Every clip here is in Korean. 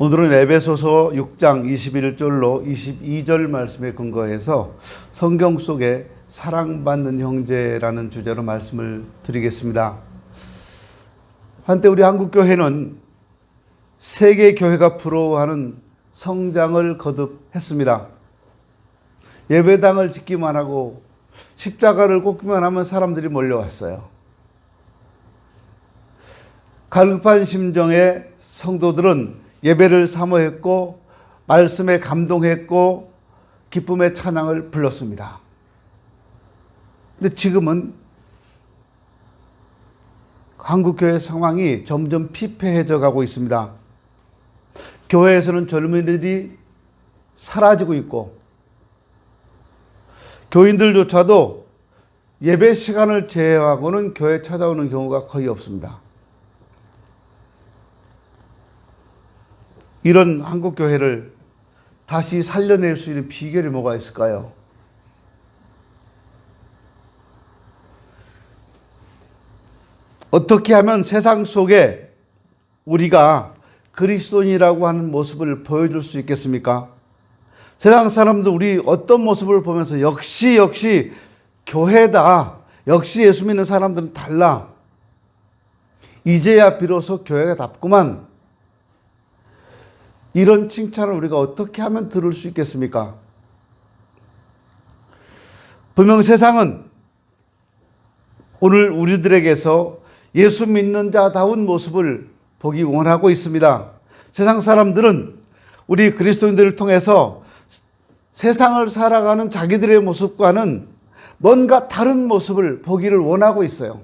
오늘은 에베소서 6장 21절로 22절 말씀에 근거해서 성경 속에 사랑받는 형제라는 주제로 말씀을 드리겠습니다. 한때 우리 한국교회는 세계 교회가 부러워하는 성장을 거듭했습니다. 예배당을 짓기만 하고 십자가를 꽂기만 하면 사람들이 몰려왔어요. 갈급한 심정의 성도들은 예배를 사모했고 말씀에 감동했고 기쁨의 찬양을 불렀습니다. 근데 지금은 한국교회 상황이 점점 피폐해져 가고 있습니다. 교회에서는 젊은이들이 사라지고 있고 교인들조차도 예배 시간을 제외하고는 교회에 찾아오는 경우가 거의 없습니다. 이런 한국교회를 다시 살려낼 수 있는 비결이 뭐가 있을까요? 어떻게 하면 세상 속에 우리가 그리스도인이라고 하는 모습을 보여줄 수 있겠습니까? 세상 사람도 우리 어떤 모습을 보면서 역시 교회다. 역시 예수 믿는 사람들은 달라. 이제야 비로소 교회가 답구만. 이런 칭찬을 우리가 어떻게 하면 들을 수 있겠습니까? 분명 세상은 오늘 우리들에게서 예수 믿는 자다운 모습을 보기 원하고 있습니다. 세상 사람들은 우리 그리스도인들을 통해서 세상을 살아가는 자기들의 모습과는 뭔가 다른 모습을 보기를 원하고 있어요.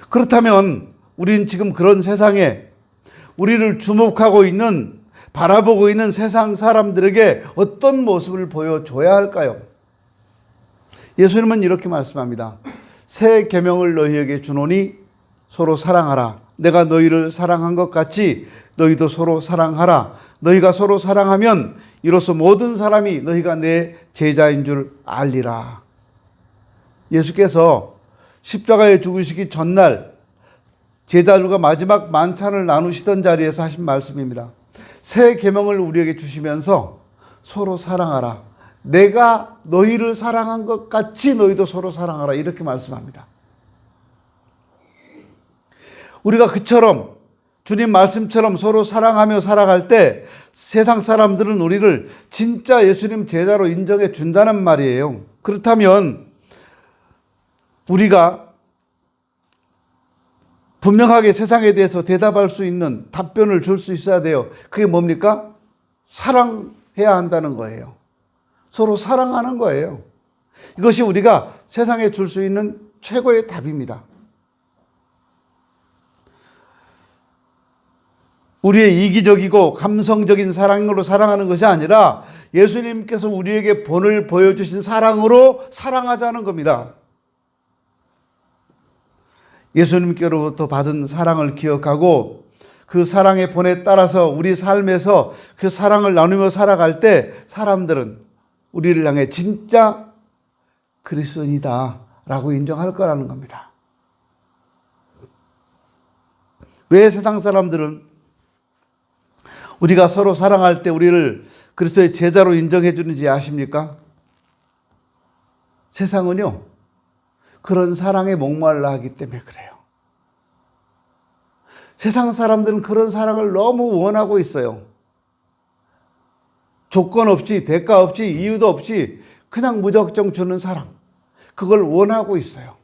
그렇다면 우리는 지금 그런 세상에 우리를 주목하고 있는, 바라보고 있는 세상 사람들에게 어떤 모습을 보여줘야 할까요? 예수님은 이렇게 말씀합니다. 새 계명을 너희에게 주노니 서로 사랑하라. 내가 너희를 사랑한 것 같이 너희도 서로 사랑하라. 너희가 서로 사랑하면 이로써 모든 사람이 너희가 내 제자인 줄 알리라. 예수께서 십자가에 죽으시기 전날 제자들과 마지막 만찬을 나누시던 자리에서 하신 말씀입니다. 새 계명을 우리에게 주시면서 서로 사랑하라. 내가 너희를 사랑한 것 같이 너희도 서로 사랑하라. 이렇게 말씀합니다. 우리가 그처럼 주님 말씀처럼 서로 사랑하며 살아갈 때 세상 사람들은 우리를 진짜 예수님 제자로 인정해 준다는 말이에요. 그렇다면 우리가 분명하게 세상에 대해서 대답할 수 있는 답변을 줄 수 있어야 돼요. 그게 뭡니까? 사랑해야 한다는 거예요. 서로 사랑하는 거예요. 이것이 우리가 세상에 줄 수 있는 최고의 답입니다. 우리의 이기적이고 감성적인 사랑으로 사랑하는 것이 아니라 예수님께서 우리에게 본을 보여주신 사랑으로 사랑하자는 겁니다. 예수님께로부터 받은 사랑을 기억하고 그 사랑의 본에 따라서 우리 삶에서 그 사랑을 나누며 살아갈 때 사람들은 우리를 향해 진짜 그리스도인이다 라고 인정할 거라는 겁니다. 왜 세상 사람들은 우리가 서로 사랑할 때 우리를 그리스도의 제자로 인정해 주는지 아십니까? 세상은요, 그런 사랑에 목말라 하기 때문에 그래요. 세상 사람들은 그런 사랑을 너무 원하고 있어요. 조건 없이, 대가 없이, 이유도 없이 그냥 무작정 주는 사랑. 그걸 원하고 있어요.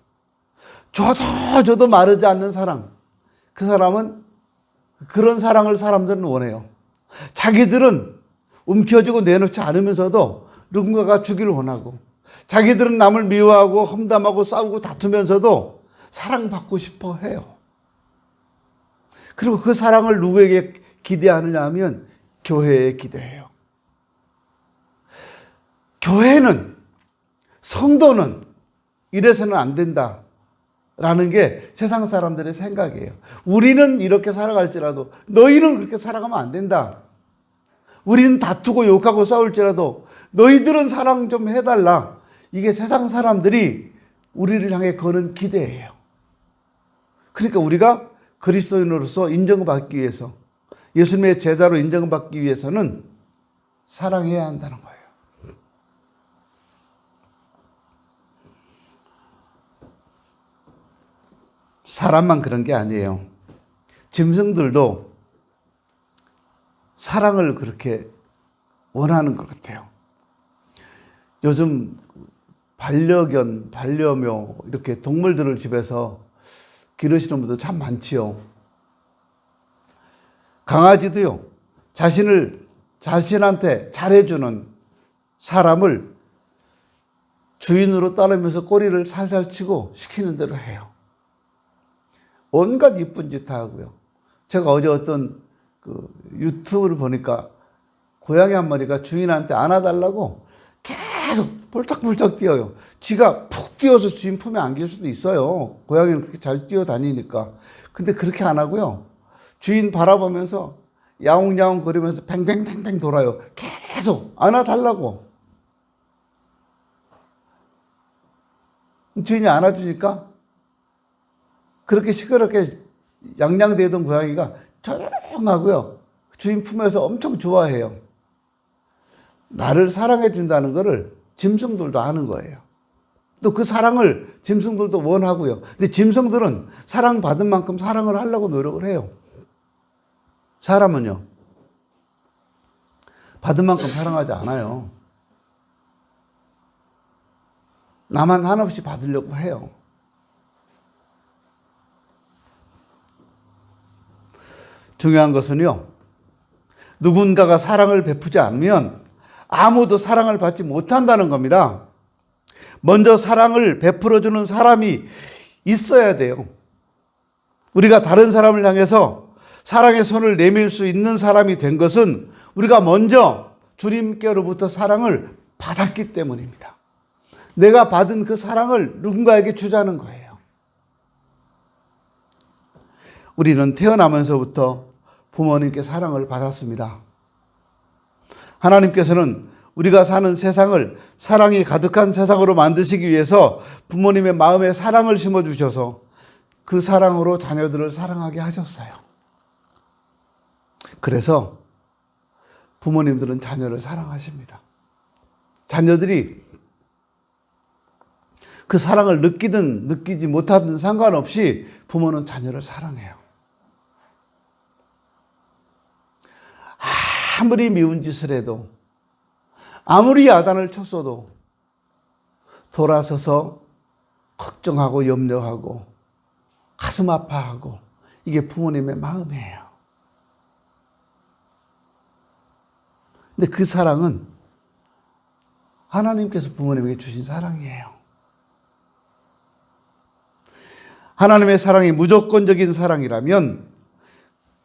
줘도 마르지 않는 사랑. 그 사람은 그런 사랑을 사람들은 원해요. 자기들은 움켜쥐고 내놓지 않으면서도 누군가가 주기를 원하고, 자기들은 남을 미워하고 험담하고 싸우고 다투면서도 사랑받고 싶어 해요. 그리고 그 사랑을 누구에게 기대하느냐 하면 교회에 기대해요. 교회는, 성도는 이래서는 안 된다라는 게 세상 사람들의 생각이에요. 우리는 이렇게 살아갈지라도 너희는 그렇게 살아가면 안 된다. 우리는 다투고 욕하고 싸울지라도 너희들은 사랑 좀 해달라. 이게 세상 사람들이 우리를 향해 거는 기대예요. 그러니까 우리가 그리스도인으로서 인정받기 위해서 예수님의 제자로 인정받기 위해서는 사랑해야 한다는 거예요. 사람만 그런 게 아니에요. 짐승들도 사랑을 그렇게 원하는 것 같아요. 요즘 반려견, 반려묘 이렇게 동물들을 집에서 기르시는 분들 참 많지요. 강아지도요, 자신한테 잘해주는 사람을 주인으로 따르면서 꼬리를 살살 치고 시키는 대로 해요. 온갖 이쁜 짓 다 하고요. 제가 어제 어떤 유튜브를 보니까 고양이 한 마리가 주인한테 안아달라고 계속 볼짝볼짝 뛰어요. 쥐가 푹 뛰어서 주인 품에 안길 수도 있어요. 고양이는 그렇게 잘 뛰어다니니까. 근데 그렇게 안 하고요. 주인 바라보면서 야옹야옹 거리면서 뱅뱅뱅뱅 돌아요. 계속 안아달라고. 주인이 안아주니까 그렇게 시끄럽게 양양대던 고양이가 조용하고요. 주인 품에서 엄청 좋아해요. 나를 사랑해 준다는 것을 짐승들도 아는 거예요. 또 그 사랑을 짐승들도 원하고요. 근데 짐승들은 사랑받은 만큼 사랑을 하려고 노력을 해요. 사람은요, 받은 만큼 사랑하지 않아요. 나만 한없이 받으려고 해요. 중요한 것은요, 누군가가 사랑을 베푸지 않으면 아무도 사랑을 받지 못한다는 겁니다. 먼저 사랑을 베풀어주는 사람이 있어야 돼요. 우리가 다른 사람을 향해서 사랑의 손을 내밀 수 있는 사람이 된 것은 우리가 먼저 주님께로부터 사랑을 받았기 때문입니다. 내가 받은 그 사랑을 누군가에게 주자는 거예요. 우리는 태어나면서부터 부모님께 사랑을 받았습니다. 하나님께서는 우리가 사는 세상을 사랑이 가득한 세상으로 만드시기 위해서 부모님의 마음에 사랑을 심어주셔서 그 사랑으로 자녀들을 사랑하게 하셨어요. 그래서 부모님들은 자녀를 사랑하십니다. 자녀들이 그 사랑을 느끼든 느끼지 못하든 상관없이 부모는 자녀를 사랑해요. 아무리 미운 짓을 해도, 아무리 야단을 쳤어도 돌아서서 걱정하고 염려하고 가슴 아파하고, 이게 부모님의 마음이에요. 근데 그 사랑은 하나님께서 부모님에게 주신 사랑이에요. 하나님의 사랑이 무조건적인 사랑이라면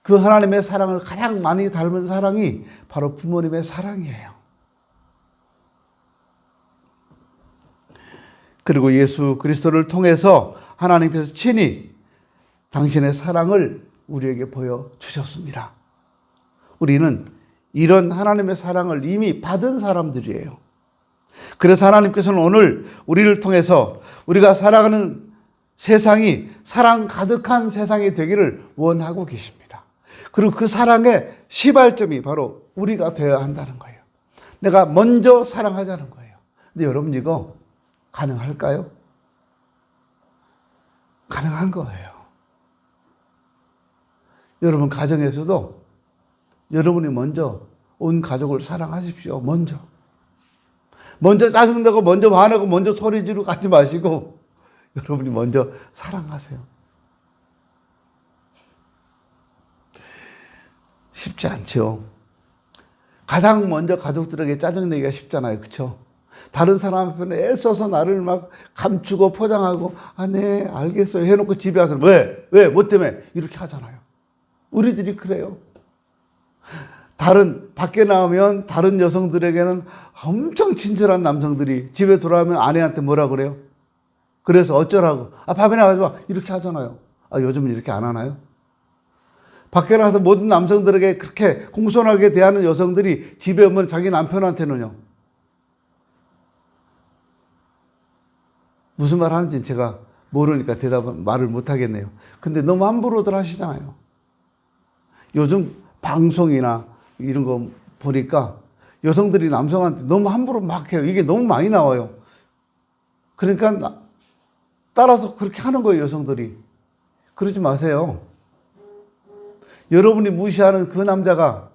그 하나님의 사랑을 가장 많이 닮은 사랑이 바로 부모님의 사랑이에요. 그리고 예수 그리스도를 통해서 하나님께서 친히 당신의 사랑을 우리에게 보여주셨습니다. 우리는 이런 하나님의 사랑을 이미 받은 사람들이에요. 그래서 하나님께서는 오늘 우리를 통해서 우리가 살아가는 세상이 사랑 가득한 세상이 되기를 원하고 계십니다. 그리고 그 사랑의 시발점이 바로 우리가 되어야 한다는 거예요. 내가 먼저 사랑하자는 거예요. 근데 여러분, 이거 가능할까요? 가능한 거예요. 여러분 가정에서도 여러분이 먼저 온 가족을 사랑하십시오. 먼저 짜증내고 먼저 화내고 먼저 소리 지르고 가지 마시고 여러분이 먼저 사랑하세요. 쉽지 않죠. 가장 먼저 가족들에게 짜증내기가 쉽잖아요. 그렇죠? 다른 사람 앞에 애써서 나를 막 감추고 포장하고, 아, 네, 알겠어요 해놓고 집에 와서 왜? 뭐 때문에? 이렇게 하잖아요. 우리들이 그래요. 밖에 나오면 다른 여성들에게는 엄청 친절한 남성들이 집에 돌아오면 아내한테 뭐라 그래요? 그래서 어쩌라고? 아, 밥이나 가져와. 이렇게 하잖아요. 아, 요즘은 이렇게 안 하나요? 밖에 나가서 모든 남성들에게 그렇게 공손하게 대하는 여성들이 집에 오면 자기 남편한테는요, 무슨 말 하는지 제가 모르니까 말을 못 하겠네요. 근데 너무 함부로들 하시잖아요. 요즘 방송이나 이런 거 보니까 여성들이 남성한테 너무 함부로 막 해요. 이게 너무 많이 나와요. 그러니까 따라서 그렇게 하는 거예요, 여성들이. 그러지 마세요. 여러분이 무시하는 그 남자가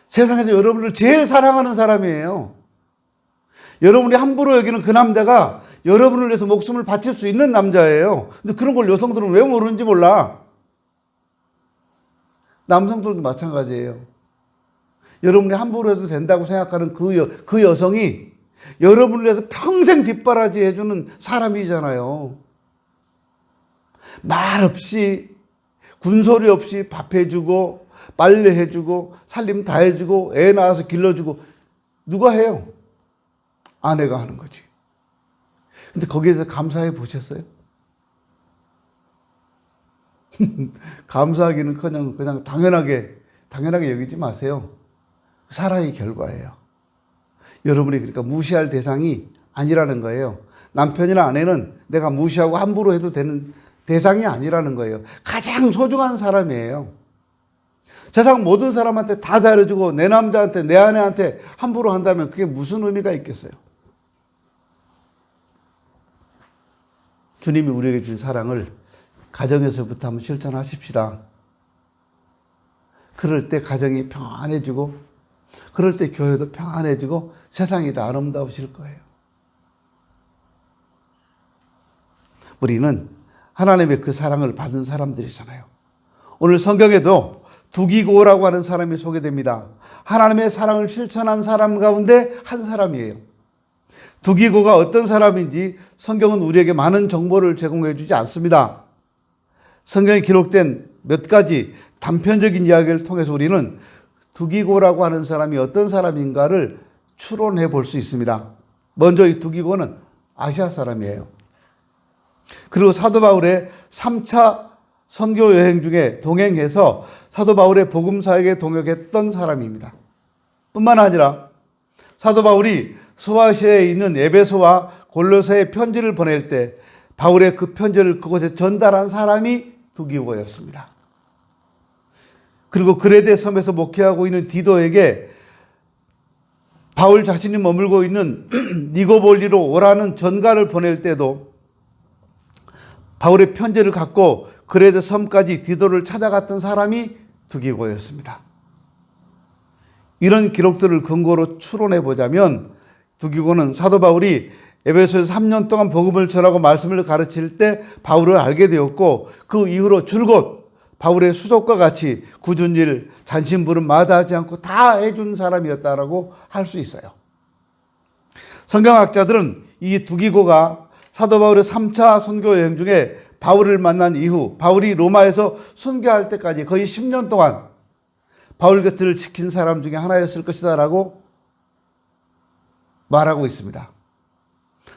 세상에서 여러분을 제일 사랑하는 사람이에요. 여러분이 함부로 여기는 그 남자가 여러분을 위해서 목숨을 바칠 수 있는 남자예요. 근데 그런 걸 여성들은 왜 모르는지 몰라. 남성들도 마찬가지예요. 여러분이 함부로 해도 된다고 생각하는 그 여성이 여러분을 위해서 평생 뒷바라지 해주는 사람이잖아요. 말 없이, 군소리 없이 밥 해주고, 빨래 해주고, 살림 다 해주고, 애 낳아서 길러주고, 누가 해요? 아내가 하는 거지. 근데 거기에 대해서 감사해 보셨어요? 감사하기는 그냥 당연하게 여기지 마세요. 사랑의 결과예요. 여러분이 그러니까 무시할 대상이 아니라는 거예요. 남편이나 아내는 내가 무시하고 함부로 해도 되는 대상이 아니라는 거예요. 가장 소중한 사람이에요. 세상 모든 사람한테 다 잘해주고 내 남자한테 내 아내한테 함부로 한다면 그게 무슨 의미가 있겠어요? 주님이 우리에게 준 사랑을 가정에서부터 한번 실천하십시다. 그럴 때 가정이 평안해지고 그럴 때 교회도 평안해지고 세상이 다 아름다우실 거예요. 우리는 하나님의 그 사랑을 받은 사람들이잖아요. 오늘 성경에도 두기고라고 하는 사람이 소개됩니다. 하나님의 사랑을 실천한 사람 가운데 한 사람이에요. 두기고가 어떤 사람인지 성경은 우리에게 많은 정보를 제공해 주지 않습니다. 성경에 기록된 몇 가지 단편적인 이야기를 통해서 우리는 두기고라고 하는 사람이 어떤 사람인가를 추론해 볼 수 있습니다. 먼저 이 두기고는 아시아 사람이에요. 그리고 사도 바울의 3차 선교 여행 중에 동행해서 사도 바울의 복음 사역에 동역했던 사람입니다. 뿐만 아니라 사도 바울이 소아시아에 있는 에베소와 골로새에 편지를 보낼 때 바울의 그 편지를 그곳에 전달한 사람이 두기고였습니다. 그리고 그레데 섬에서 목회하고 있는 디도에게 바울 자신이 머물고 있는 니고볼리로 오라는 전가를 보낼 때도 바울의 편지를 갖고 그레데 섬까지 디도를 찾아갔던 사람이 두기고였습니다. 이런 기록들을 근거로 추론해 보자면 두기고는 사도 바울이 에베소에서 3년 동안 복음을 전하고 말씀을 가르칠 때 바울을 알게 되었고 그 이후로 줄곧 바울의 수족과 같이 굳은 일, 잔심부름 마다하지 않고 다 해준 사람이었다라고 할 수 있어요. 성경학자들은 이 두기고가 사도 바울의 3차 선교 여행 중에 바울을 만난 이후 바울이 로마에서 순교할 때까지 거의 10년 동안 바울 곁을 지킨 사람 중에 하나였을 것이다라고 말하고 있습니다.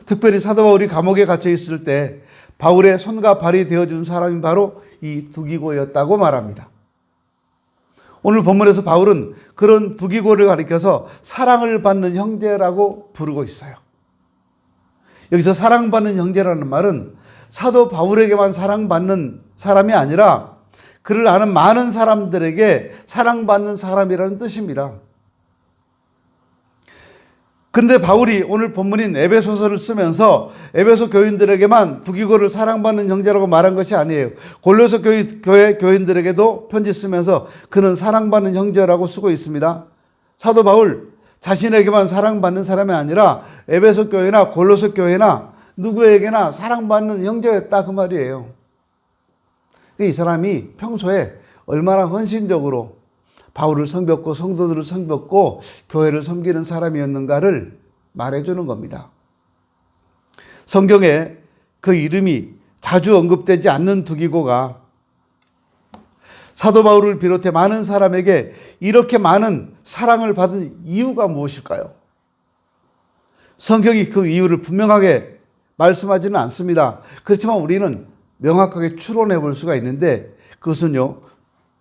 특별히 사도 바울이 감옥에 갇혀 있을 때 바울의 손과 발이 되어준 사람이 바로 이 두기고였다고 말합니다. 오늘 본문에서 바울은 그런 두기고를 가리켜서 사랑을 받는 형제라고 부르고 있어요. 여기서 사랑받는 형제라는 말은 사도 바울에게만 사랑받는 사람이 아니라 그를 아는 많은 사람들에게 사랑받는 사람이라는 뜻입니다. 근데 바울이 오늘 본문인 에베소서를 쓰면서 에베소 교인들에게만 두기고를 사랑받는 형제라고 말한 것이 아니에요. 골로새 교회 교인들에게도 편지 쓰면서 그는 사랑받는 형제라고 쓰고 있습니다. 사도 바울 자신에게만 사랑받는 사람이 아니라 에베소 교회나 골로새 교회나 누구에게나 사랑받는 형제였다 그 말이에요. 이 사람이 평소에 얼마나 헌신적으로 바울을 섬겼고 성도들을 섬겼고 교회를 섬기는 사람이었는가를 말해주는 겁니다. 성경에 그 이름이 자주 언급되지 않는 두기고가 사도 바울을 비롯해 많은 사람에게 이렇게 많은 사랑을 받은 이유가 무엇일까요? 성경이 그 이유를 분명하게 말씀하지는 않습니다. 그렇지만 우리는 명확하게 추론해 볼 수가 있는데 그것은요,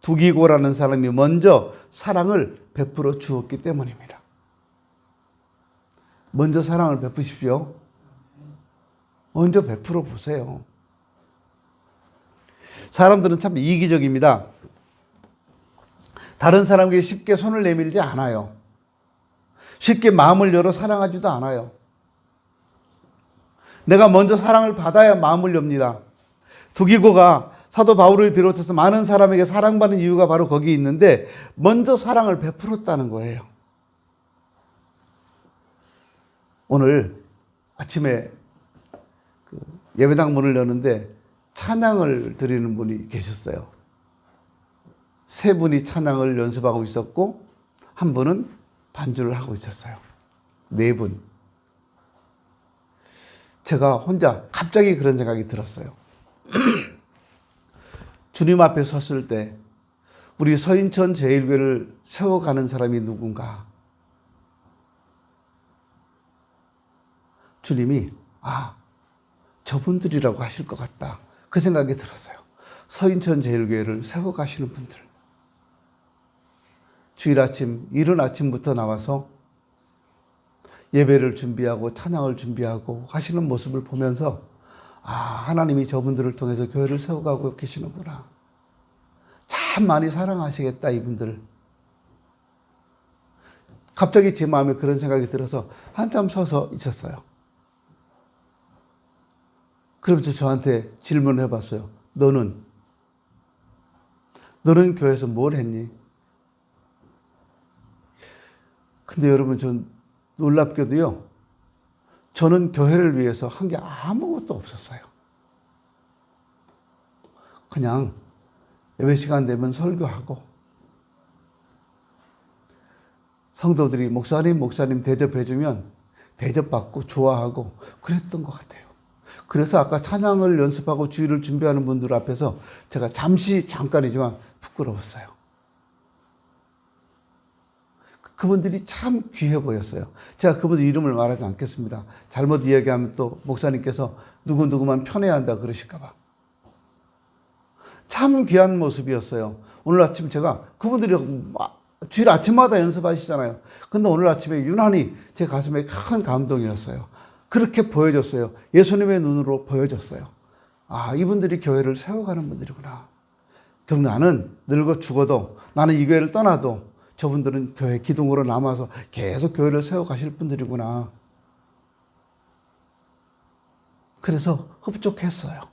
두기고라는 사람이 먼저 사랑을 베풀어 주었기 때문입니다. 먼저 사랑을 베푸십시오. 먼저 베풀어 보세요. 사람들은 참 이기적입니다. 다른 사람에게 쉽게 손을 내밀지 않아요. 쉽게 마음을 열어 사랑하지도 않아요. 내가 먼저 사랑을 받아야 마음을 엽니다. 두기고가 사도 바울을 비롯해서 많은 사람에게 사랑받는 이유가 바로 거기 있는데 먼저 사랑을 베풀었다는 거예요. 오늘 아침에 예배당 문을 여는데 찬양을 드리는 분이 계셨어요. 세 분이 찬양을 연습하고 있었고 한 분은 반주를 하고 있었어요. 네 분. 제가 혼자 갑자기 그런 생각이 들었어요. 주님 앞에 섰을 때 우리 서인천 제1교회를 세워가는 사람이 누군가? 주님이 저분들이라고 하실 것 같다. 그 생각이 들었어요. 서인천 제1교회를 세워가시는 분들. 주일 아침, 이른 아침부터 나와서 예배를 준비하고 찬양을 준비하고 하시는 모습을 보면서 하나님이 저분들을 통해서 교회를 세워가고 계시는구나. 참 많이 사랑하시겠다 이분들. 갑자기 제 마음에 그런 생각이 들어서 한참 서서 있었어요. 그러면서 저한테 질문을 해봤어요. 너는 교회에서 뭘 했니? 근데 여러분 전 놀랍게도요. 저는 교회를 위해서 한 게 아무것도 없었어요. 그냥 예배 시간 되면 설교하고 성도들이 목사님 대접해주면 대접받고 좋아하고 그랬던 것 같아요. 그래서 아까 찬양을 연습하고 주일을 준비하는 분들 앞에서 제가 잠깐이지만 부끄러웠어요. 그분들이 참 귀해 보였어요. 제가 그분들 이름을 말하지 않겠습니다. 잘못 이야기하면 또 목사님께서 누구누구만 편애한다 그러실까 봐. 참 귀한 모습이었어요. 오늘 아침 제가 그분들이 주일 아침마다 연습하시잖아요. 근데 오늘 아침에 유난히 제 가슴에 큰 감동이었어요. 그렇게 보여졌어요. 예수님의 눈으로 보여졌어요. 이분들이 교회를 세워가는 분들이구나. 결국 나는 늙어 죽어도 나는 이 교회를 떠나도 저분들은 교회 기둥으로 남아서 계속 교회를 세워가실 분들이구나. 그래서 흡족했어요.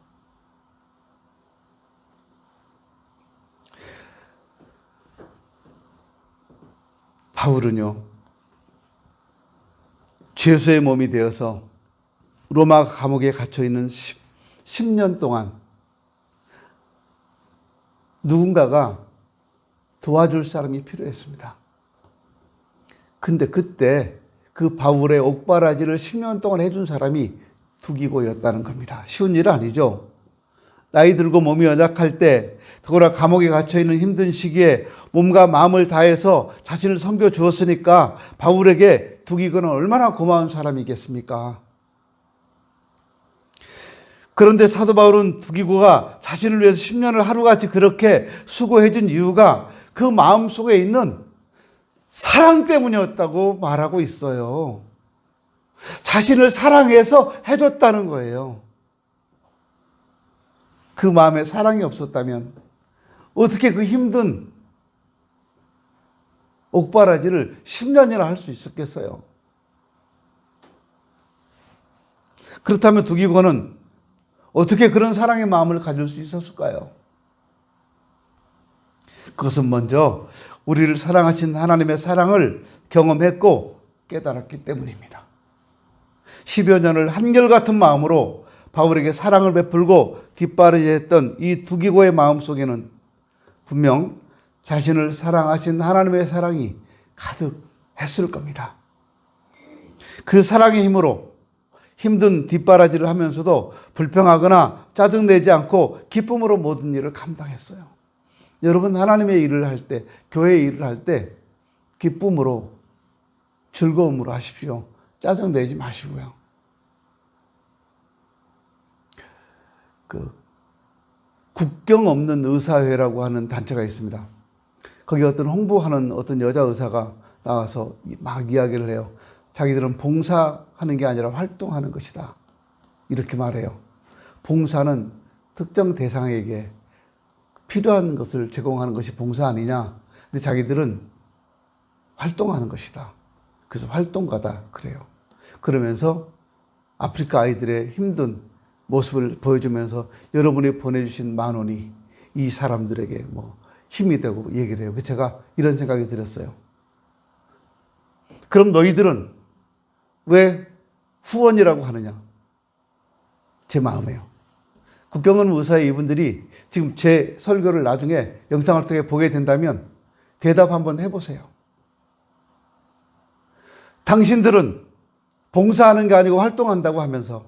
바울은요, 죄수의 몸이 되어서 로마 감옥에 갇혀있는 10년 동안 누군가가 도와줄 사람이 필요했습니다. 근데 그때 그 바울의 옥바라지를 10년 동안 해준 사람이 두기고였다는 겁니다. 쉬운 일 아니죠. 나이 들고 몸이 연약할 때, 더구나 감옥에 갇혀있는 힘든 시기에 몸과 마음을 다해서 자신을 섬겨 주었으니까 바울에게 두기고는 얼마나 고마운 사람이겠습니까? 그런데 사도 바울은 두기고가 자신을 위해서 10년을 하루같이 그렇게 수고해준 이유가 그 마음 속에 있는 사랑 때문이었다고 말하고 있어요. 자신을 사랑해서 해줬다는 거예요. 그 마음에 사랑이 없었다면 어떻게 그 힘든 옥바라지를 10년이나 할 수 있었겠어요? 그렇다면 두기고는 어떻게 그런 사랑의 마음을 가질 수 있었을까요? 그것은 먼저 우리를 사랑하신 하나님의 사랑을 경험했고 깨달았기 때문입니다. 10여 년을 한결같은 마음으로 바울에게 사랑을 베풀고 뒷바라지했던 이 두기고의 마음속에는 분명 자신을 사랑하신 하나님의 사랑이 가득했을 겁니다. 그 사랑의 힘으로 힘든 뒷바라지를 하면서도 불평하거나 짜증내지 않고 기쁨으로 모든 일을 감당했어요. 여러분 하나님의 일을 할 때, 교회의 일을 할 때 기쁨으로 즐거움으로 하십시오. 짜증내지 마시고요. 국경 없는 의사회라고 하는 단체가 있습니다. 거기 어떤 홍보하는 어떤 여자 의사가 나와서 막 이야기를 해요. 자기들은 봉사하는 게 아니라 활동하는 것이다. 이렇게 말해요. 봉사는 특정 대상에게 필요한 것을 제공하는 것이 봉사 아니냐. 근데 자기들은 활동하는 것이다. 그래서 활동가다 그래요. 그러면서 아프리카 아이들의 힘든 모습을 보여주면서 여러분이 보내주신 10,000원이 이 사람들에게 뭐 힘이 되고 얘기를 해요. 그래서 제가 이런 생각이 들었어요. 그럼 너희들은 왜 후원이라고 하느냐? 제 마음이에요. 국경은 의사의 이분들이 지금 제 설교를 나중에 영상을 통해 보게 된다면 대답 한번 해보세요. 당신들은 봉사하는 게 아니고 활동한다고 하면서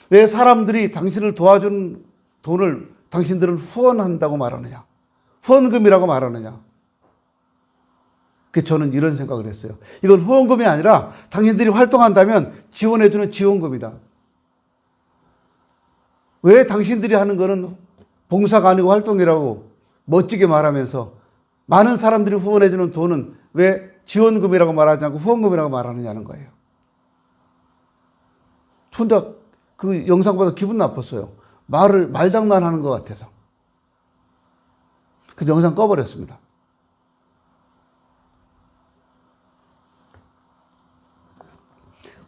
왜 사람들이 당신을 도와준 돈을 당신들은 후원한다고 말하느냐? 후원금이라고 말하느냐? 그래서 저는 이런 생각을 했어요. 이건 후원금이 아니라 당신들이 활동한다면 지원해주는 지원금이다. 왜 당신들이 하는 거는 봉사가 아니고 활동이라고 멋지게 말하면서 많은 사람들이 후원해주는 돈은 왜 지원금이라고 말하지 않고 후원금이라고 말하느냐는 거예요. 혼자 그 영상 보다 기분 나빴어요. 말장난하는 것 같아서. 그래서 영상 꺼버렸습니다.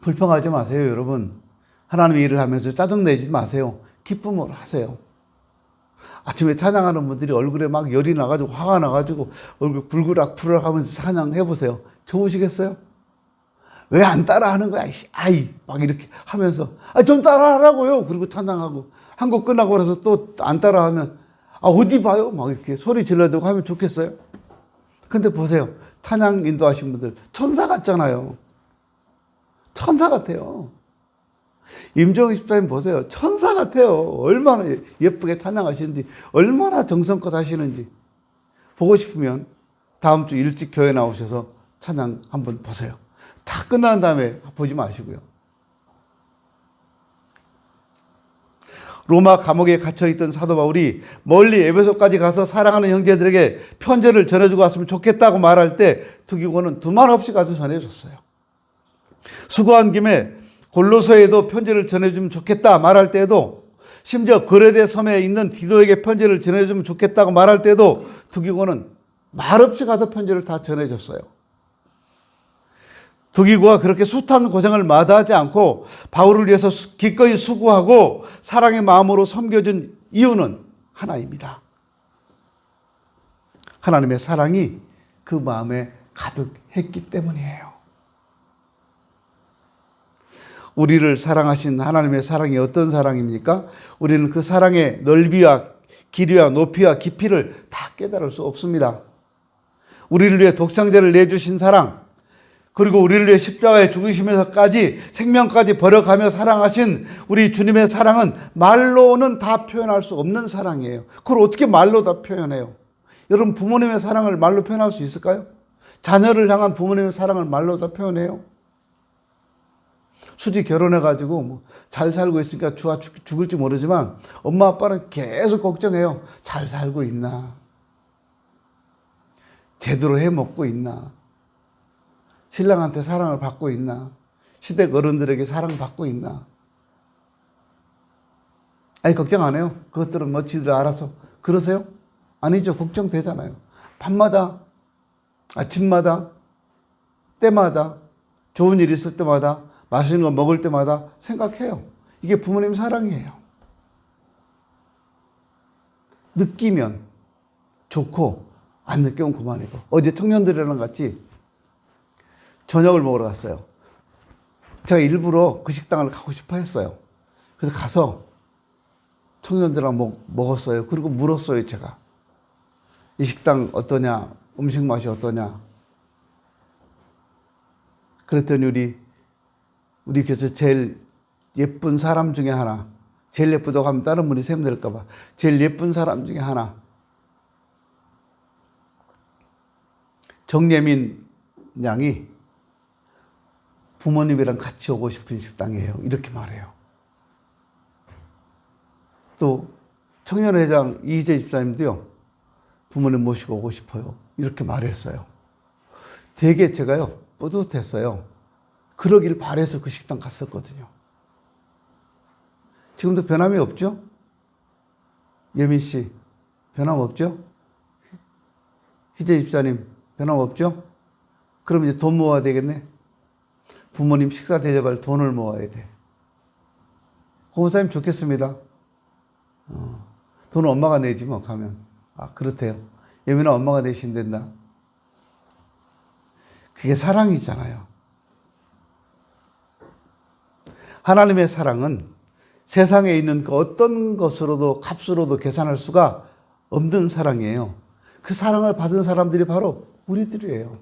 불평하지 마세요, 여러분. 하나님의 일을 하면서 짜증내지 마세요. 기쁨으로 하세요. 아침에 찬양하는 분들이 얼굴에 막 열이 나가지고 화가 나가지고 얼굴 불그락불그락 하면서 찬양해보세요. 좋으시겠어요? 왜 안 따라하는 거야? 아이, 막 이렇게 하면서 좀 따라하라고요. 그리고 찬양하고 한 곡 끝나고 나서 또 안 따라하면 어디 봐요? 막 이렇게 소리 질러대고 하면 좋겠어요? 근데 보세요. 찬양 인도하신 분들 천사 같잖아요. 천사 같아요. 임정희 집사님 보세요. 천사 같아요. 얼마나 예쁘게 찬양하시는지, 얼마나 정성껏 하시는지. 보고 싶으면 다음 주 일찍 교회 나오셔서 찬양 한번 보세요. 다 끝난 다음에 보지 마시고요. 로마 감옥에 갇혀있던 사도 바울이 멀리 에베소까지 가서 사랑하는 형제들에게 편지를 전해주고 왔으면 좋겠다고 말할 때 두기고는 두말 없이 가서 전해줬어요. 수고한 김에 골로새에도 편지를 전해주면 좋겠다 말할 때에도, 심지어 그레데 섬에 있는 디도에게 편지를 전해주면 좋겠다고 말할 때도 두기고는 말없이 가서 편지를 다 전해줬어요. 두기고가 그렇게 숱한 고생을 마다하지 않고 바울을 위해서 기꺼이 수고하고 사랑의 마음으로 섬겨준 이유는 하나입니다. 하나님의 사랑이 그 마음에 가득했기 때문이에요. 우리를 사랑하신 하나님의 사랑이 어떤 사랑입니까? 우리는 그 사랑의 넓이와 길이와 높이와 깊이를 다 깨달을 수 없습니다. 우리를 위해 독생자를 내주신 사랑, 그리고 우리를 위해 십자가에 죽으시면서까지 생명까지 버려가며 사랑하신 우리 주님의 사랑은 말로는 다 표현할 수 없는 사랑이에요. 그걸 어떻게 말로 다 표현해요? 여러분, 부모님의 사랑을 말로 표현할 수 있을까요? 자녀를 향한 부모님의 사랑을 말로 다 표현해요? 수지 결혼해가지고 뭐 잘 살고 있으니까 죽을지 모르지만 엄마 아빠는 계속 걱정해요. 잘 살고 있나? 제대로 해 먹고 있나? 신랑한테 사랑을 받고 있나? 시댁 어른들에게 사랑받고 있나? 아니, 걱정 안 해요. 그것들은 뭐 지들 알아서. 그러세요? 아니죠. 걱정되잖아요. 밤마다, 아침마다, 때마다, 좋은 일 있을 때마다, 맛있는 거 먹을 때마다 생각해요. 이게 부모님 사랑이에요. 느끼면 좋고 안 느끼면 그만이고. 어제 청년들이랑 같이 저녁을 먹으러 갔어요. 제가 일부러 그 식당을 가고 싶어 했어요. 그래서 가서 청년들이랑 먹었어요. 그리고 물었어요, 제가. 이 식당 어떠냐? 음식 맛이 어떠냐? 그랬더니 우리 교회에서 제일 예쁜 사람 중에 하나, 제일 예쁘다고 하면 다른 분이 셈될까봐, 제일 예쁜 사람 중에 하나, 정예민 양이 부모님이랑 같이 오고 싶은 식당이에요. 이렇게 말해요. 또 청년회장 이희재 집사님도요, 부모님 모시고 오고 싶어요. 이렇게 말했어요. 되게 제가요, 뿌듯했어요. 그러길 바래서 그 식당 갔었거든요. 지금도 변함이 없죠? 예민 씨, 변함 없죠? 희재 집사님, 변함없죠? 그럼 이제 돈 모아야 되겠네. 부모님 식사 대접할 돈을 모아야 돼. 고모사님 좋겠습니다. 돈은 엄마가 내지 뭐 가면. 아, 그렇대요. 예민아 엄마가 내신댄다. 그게 사랑이잖아요. 하나님의 사랑은 세상에 있는 그 어떤 것으로도 값으로도 계산할 수가 없는 사랑이에요. 그 사랑을 받은 사람들이 바로 우리들이에요.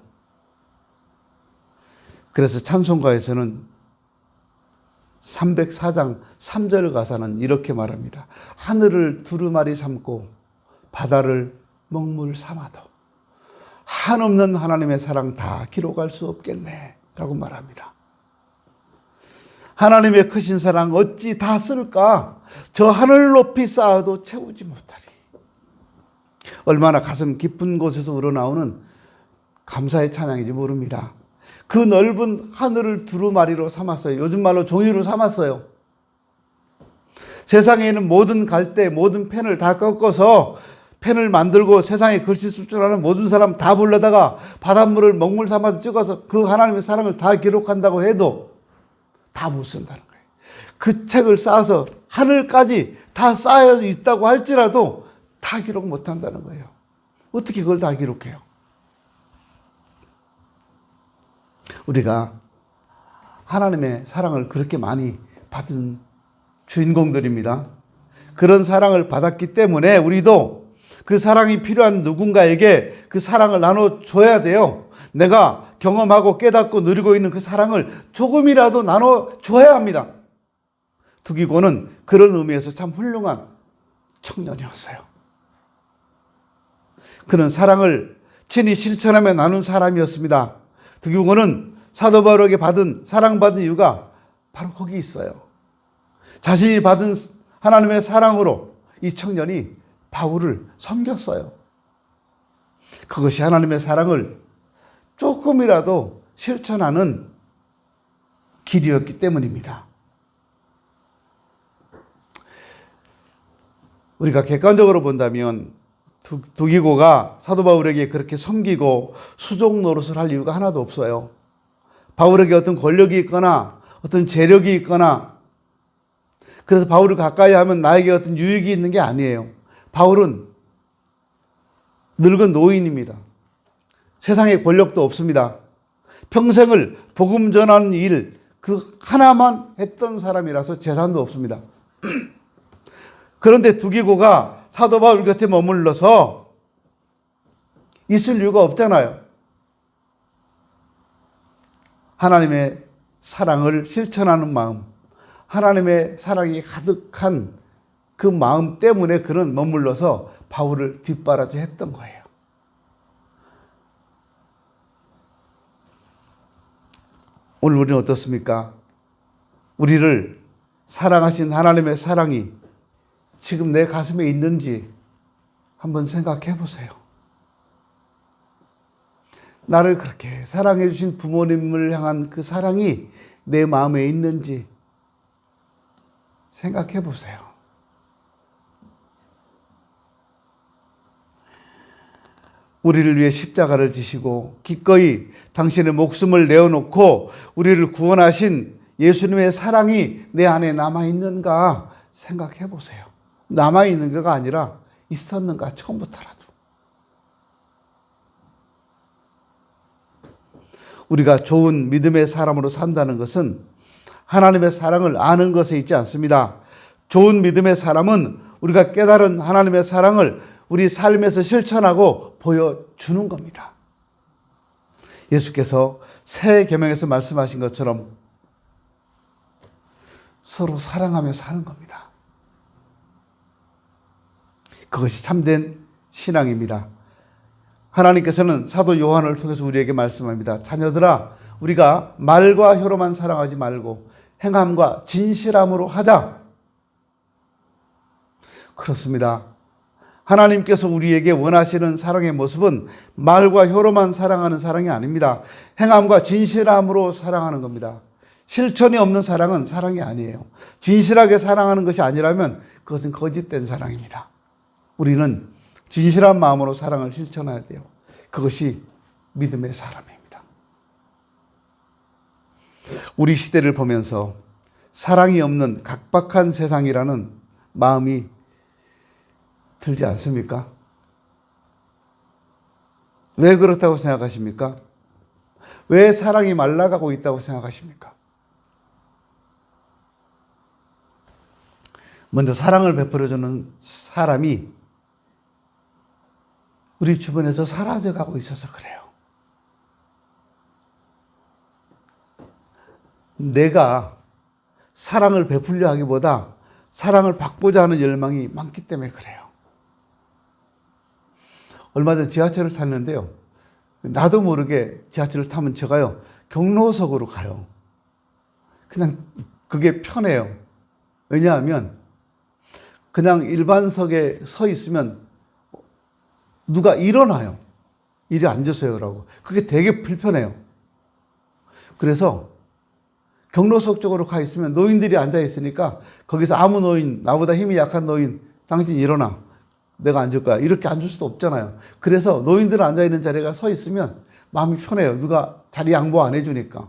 그래서 찬송가에서는 304장 3절 가사는 이렇게 말합니다. 하늘을 두루마리 삼고 바다를 먹물 삼아도 한없는 하나님의 사랑 다 기록할 수 없겠네 라고 말합니다. 하나님의 크신 사랑 어찌 다 쓸까? 저 하늘 높이 쌓아도 채우지 못하리. 얼마나 가슴 깊은 곳에서 우러나오는 감사의 찬양인지 모릅니다. 그 넓은 하늘을 두루마리로 삼았어요. 요즘 말로 종이로 삼았어요. 세상에 있는 모든 갈대, 모든 펜을 다 꺾어서 펜을 만들고 세상에 글씨 쓸 줄 아는 모든 사람 다 불러다가 바닷물을 먹물 삼아서 찍어서 그 하나님의 사랑을 다 기록한다고 해도 다 못 쓴다는 거예요. 그 책을 쌓아서 하늘까지 다 쌓여 있다고 할지라도 다 기록 못 한다는 거예요. 어떻게 그걸 다 기록해요? 우리가 하나님의 사랑을 그렇게 많이 받은 주인공들입니다. 그런 사랑을 받았기 때문에 우리도 그 사랑이 필요한 누군가에게 그 사랑을 나눠줘야 돼요. 내가 경험하고 깨닫고 누리고 있는 그 사랑을 조금이라도 나눠줘야 합니다. 두기고는 그런 의미에서 참 훌륭한 청년이었어요. 그는 사랑을 친히 실천하며 나눈 사람이었습니다. 두기고는 사도 바울에게 사랑받은 이유가 바로 거기 있어요. 자신이 받은 하나님의 사랑으로 이 청년이 바울을 섬겼어요. 그것이 하나님의 사랑을 조금이라도 실천하는 길이었기 때문입니다. 우리가 객관적으로 본다면 두기고가 사도 바울에게 그렇게 섬기고 수종 노릇을 할 이유가 하나도 없어요. 바울에게 어떤 권력이 있거나 어떤 재력이 있거나 그래서 바울을 가까이 하면 나에게 어떤 유익이 있는 게 아니에요. 바울은 늙은 노인입니다. 세상에 권력도 없습니다. 평생을 복음 전하는 일 그 하나만 했던 사람이라서 재산도 없습니다. 그런데 두기고가 사도 바울 곁에 머물러서 있을 이유가 없잖아요. 하나님의 사랑을 실천하는 마음, 하나님의 사랑이 가득한 그 마음 때문에 그는 머물러서 바울을 뒷바라지 했던 거예요. 오늘 우리는 어떻습니까? 우리를 사랑하신 하나님의 사랑이 지금 내 가슴에 있는지 한번 생각해 보세요. 나를 그렇게 사랑해 주신 부모님을 향한 그 사랑이 내 마음에 있는지 생각해 보세요. 우리를 위해 십자가를 지시고 기꺼이 당신의 목숨을 내어놓고 우리를 구원하신 예수님의 사랑이 내 안에 남아있는가 생각해 보세요. 남아있는가가 아니라 있었는가 처음부터라도. 우리가 좋은 믿음의 사람으로 산다는 것은 하나님의 사랑을 아는 것에 있지 않습니다. 좋은 믿음의 사람은 우리가 깨달은 하나님의 사랑을 우리 삶에서 실천하고 보여주는 겁니다. 예수께서 새 계명에서 말씀하신 것처럼 서로 사랑하며 사는 겁니다. 그것이 참된 신앙입니다. 하나님께서는 사도 요한을 통해서 우리에게 말씀합니다. 자녀들아, 우리가 말과 혀로만 사랑하지 말고 행함과 진실함으로 하자. 그렇습니다. 하나님께서 우리에게 원하시는 사랑의 모습은 말과 혀로만 사랑하는 사랑이 아닙니다. 행함과 진실함으로 사랑하는 겁니다. 실천이 없는 사랑은 사랑이 아니에요. 진실하게 사랑하는 것이 아니라면 그것은 거짓된 사랑입니다. 우리는 진실한 마음으로 사랑을 실천해야 돼요. 그것이 믿음의 사람입니다. 우리 시대를 보면서 사랑이 없는 각박한 세상이라는 마음이 들지 않습니까? 왜 그렇다고 생각하십니까? 왜 사랑이 말라가고 있다고 생각하십니까? 먼저 사랑을 베풀어주는 사람이 우리 주변에서 사라져가고 있어서 그래요. 내가 사랑을 베풀려 하기보다 사랑을 받고자 하는 열망이 많기 때문에 그래요. 얼마 전 지하철을 탔는데요. 나도 모르게 지하철을 타면 제가요, 경로석으로 가요. 그냥 그게 편해요. 왜냐하면 그냥 일반석에 서 있으면 누가 일어나요. 이리 앉으세요라고. 그게 되게 불편해요. 그래서 경로석 쪽으로 가 있으면 노인들이 앉아 있으니까 거기서 아무 노인, 나보다 힘이 약한 노인, 당신 일어나. 내가 앉을 거야. 이렇게 앉을 수도 없잖아요. 그래서 노인들 앉아 있는 자리가 서 있으면 마음이 편해요. 누가 자리 양보 안 해주니까.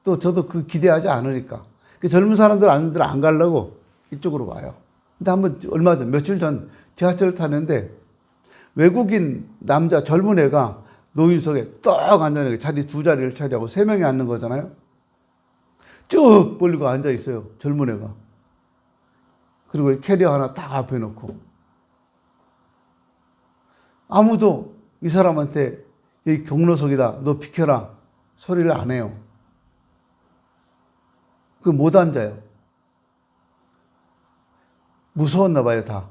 또 저도 그 기대하지 않으니까. 젊은 사람들 안 가려고 이쪽으로 와요. 근데 얼마 전, 며칠 전 지하철을 탔는데 외국인 남자 젊은 애가 노인석에 딱 앉아있는 자리 두 자리를 차지하고 세 명이 앉는 거잖아요. 쭉 벌리고 앉아 있어요. 젊은 애가. 그리고 캐리어 하나 딱 앞에 놓고. 아무도 이 사람한테 여기 경로석이다. 너 비켜라. 소리를 안 해요. 못 앉아요. 무서웠나 봐요, 다.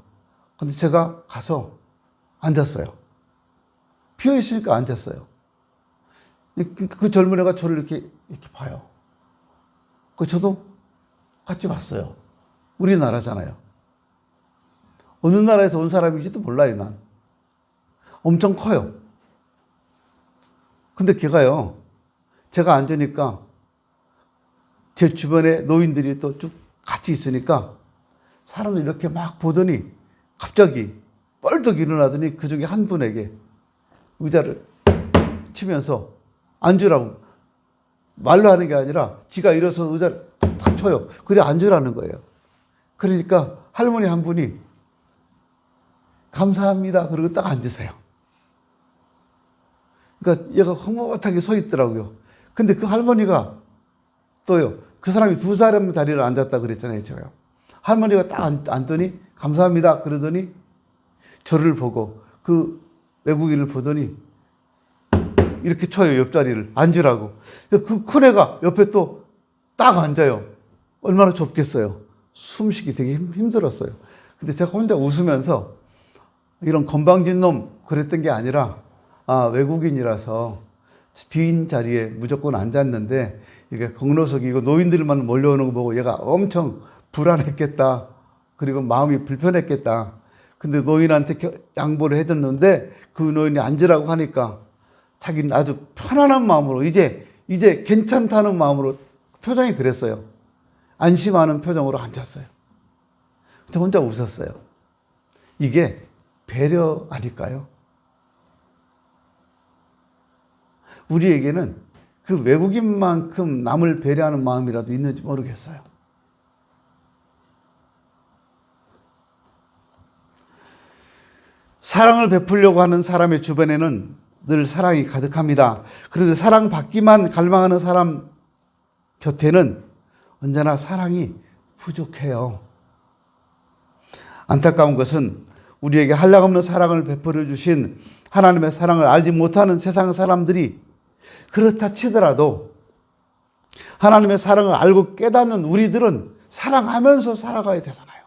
근데 제가 가서 앉았어요. 비어 있으니까 앉았어요. 그 젊은 애가 저를 이렇게 봐요. 저도 같이 봤어요. 우리나라잖아요. 어느 나라에서 온 사람인지도 몰라요, 난. 엄청 커요. 근데 걔가요, 제가 앉으니까 제 주변에 노인들이 또 쭉 같이 있으니까 사람을 이렇게 막 보더니 갑자기 뻘떡 일어나더니 그 중에 한 분에게 의자를 치면서 앉으라고, 말로 하는 게 아니라 지가 일어서 의자를 탁 쳐요. 그래 앉으라는 거예요. 그러니까 할머니 한 분이 감사합니다. 그러고 딱 앉으세요. 그러니까 얘가 흐뭇하게 서 있더라고요. 근데 그 할머니가 또요, 그 사람이 두 사람 자리를 앉았다 그랬잖아요, 제가. 할머니가 딱 앉더니 감사합니다. 그러더니 저를 보고 그 외국인을 보더니 이렇게 쳐요, 옆자리를. 앉으라고. 그 큰 애가 옆에 또 딱 앉아요. 얼마나 좁겠어요. 숨쉬기 되게 힘들었어요. 근데 제가 혼자 웃으면서 이런 건방진 놈 그랬던 게 아니라, 외국인이라서 빈 자리에 무조건 앉았는데 이게 경로석이고 노인들만 몰려오는 거 보고 얘가 엄청 불안했겠다. 그리고 마음이 불편했겠다. 근데 노인한테 양보를 해줬는데 그 노인이 앉으라고 하니까 자기는 아주 편안한 마음으로 이제 괜찮다는 마음으로 표정이 그랬어요. 안심하는 표정으로 앉았어요. 저 혼자 웃었어요. 이게 배려 아닐까요? 우리에게는 그 외국인만큼 남을 배려하는 마음이라도 있는지 모르겠어요. 사랑을 베풀려고 하는 사람의 주변에는 늘 사랑이 가득합니다. 그런데 사랑받기만 갈망하는 사람 곁에는 언제나 사랑이 부족해요. 안타까운 것은 우리에게 한량없는 사랑을 베풀어 주신 하나님의 사랑을 알지 못하는 세상 사람들이 그렇다 치더라도 하나님의 사랑을 알고 깨닫는 우리들은 사랑하면서 살아가야 되잖아요.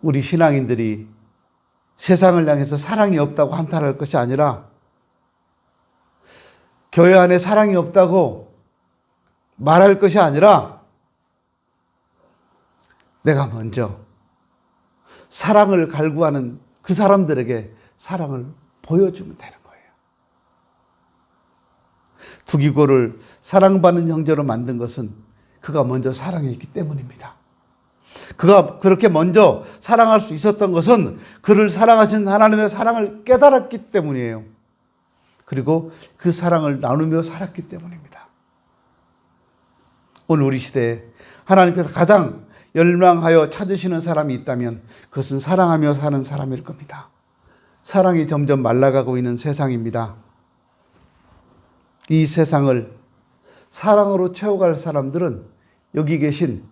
우리 신앙인들이 세상을 향해서 사랑이 없다고 한탄할 것이 아니라 교회 안에 사랑이 없다고 말할 것이 아니라 내가 먼저 사랑을 갈구하는 그 사람들에게 사랑을 보여주면 되는 거예요. 두기고를 사랑받는 형제로 만든 것은 그가 먼저 사랑했기 때문입니다. 그가 그렇게 먼저 사랑할 수 있었던 것은 그를 사랑하신 하나님의 사랑을 깨달았기 때문이에요. 그리고 그 사랑을 나누며 살았기 때문입니다. 오늘 우리 시대에 하나님께서 가장 열망하여 찾으시는 사람이 있다면 그것은 사랑하며 사는 사람일 겁니다. 사랑이 점점 말라가고 있는 세상입니다. 이 세상을 사랑으로 채워갈 사람들은 여기 계신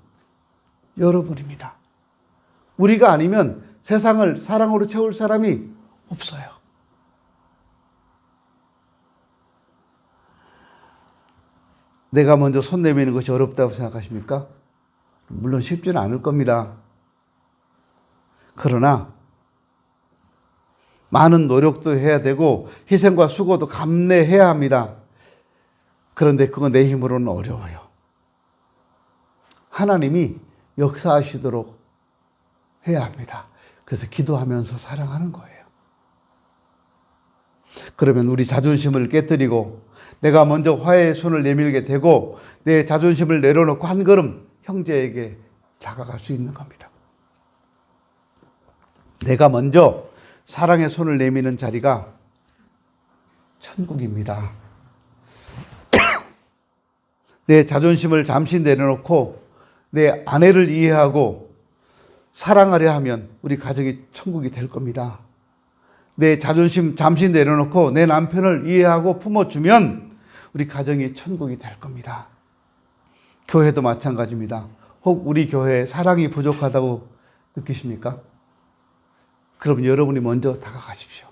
여러분입니다. 우리가 아니면 세상을 사랑으로 채울 사람이 없어요. 내가 먼저 손 내미는 것이 어렵다고 생각하십니까? 물론 쉽지는 않을 겁니다. 그러나 많은 노력도 해야 되고 희생과 수고도 감내해야 합니다. 그런데 그건 내 힘으로는 어려워요. 하나님이 역사하시도록 해야 합니다. 그래서 기도하면서 사랑하는 거예요. 그러면 우리 자존심을 깨뜨리고 내가 먼저 화해의 손을 내밀게 되고 내 자존심을 내려놓고 한 걸음 형제에게 다가갈 수 있는 겁니다. 내가 먼저 사랑의 손을 내미는 자리가 천국입니다. 내 자존심을 잠시 내려놓고 내 아내를 이해하고 사랑하려 하면 우리 가정이 천국이 될 겁니다. 내 자존심 잠시 내려놓고 내 남편을 이해하고 품어주면 우리 가정이 천국이 될 겁니다. 교회도 마찬가지입니다. 혹 우리 교회에 사랑이 부족하다고 느끼십니까? 그럼 여러분이 먼저 다가가십시오.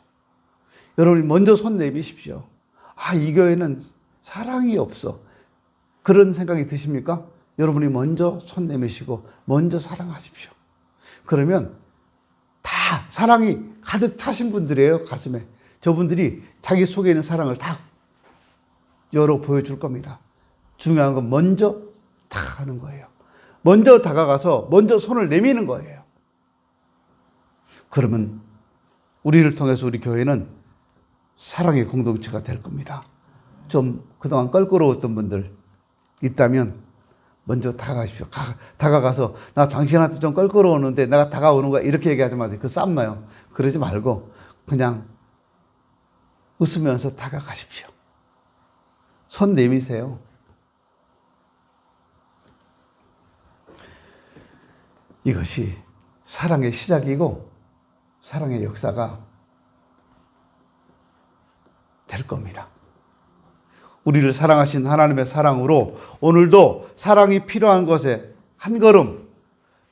여러분이 먼저 손 내미십시오. 아, 이 교회는 사랑이 없어. 그런 생각이 드십니까? 여러분이 먼저 손 내미시고 먼저 사랑하십시오. 그러면 다 사랑이 가득 차신 분들이에요, 가슴에. 저분들이 자기 속에 있는 사랑을 다 열어 보여줄 겁니다. 중요한 건 먼저 다가가는 거예요. 먼저 다가가서 먼저 손을 내미는 거예요. 그러면 우리를 통해서 우리 교회는 사랑의 공동체가 될 겁니다. 좀 그동안 껄끄러웠던 분들 있다면 먼저 다가가십시오. 다가가서 나 당신한테 좀 껄끄러웠는데 내가 다가오는 거야 이렇게 얘기하지 마세요. 그 쌈나요. 그러지 말고 그냥 웃으면서 다가가십시오. 손 내미세요. 이것이 사랑의 시작이고 사랑의 역사가 될 겁니다. 우리를 사랑하신 하나님의 사랑으로 오늘도 사랑이 필요한 것에 한 걸음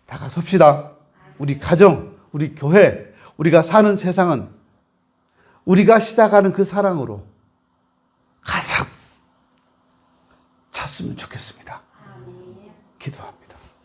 다가섭시다. 우리 가정, 우리 교회, 우리가 사는 세상은 우리가 시작하는 그 사랑으로 가득 찼으면 좋겠습니다. 기도합니다.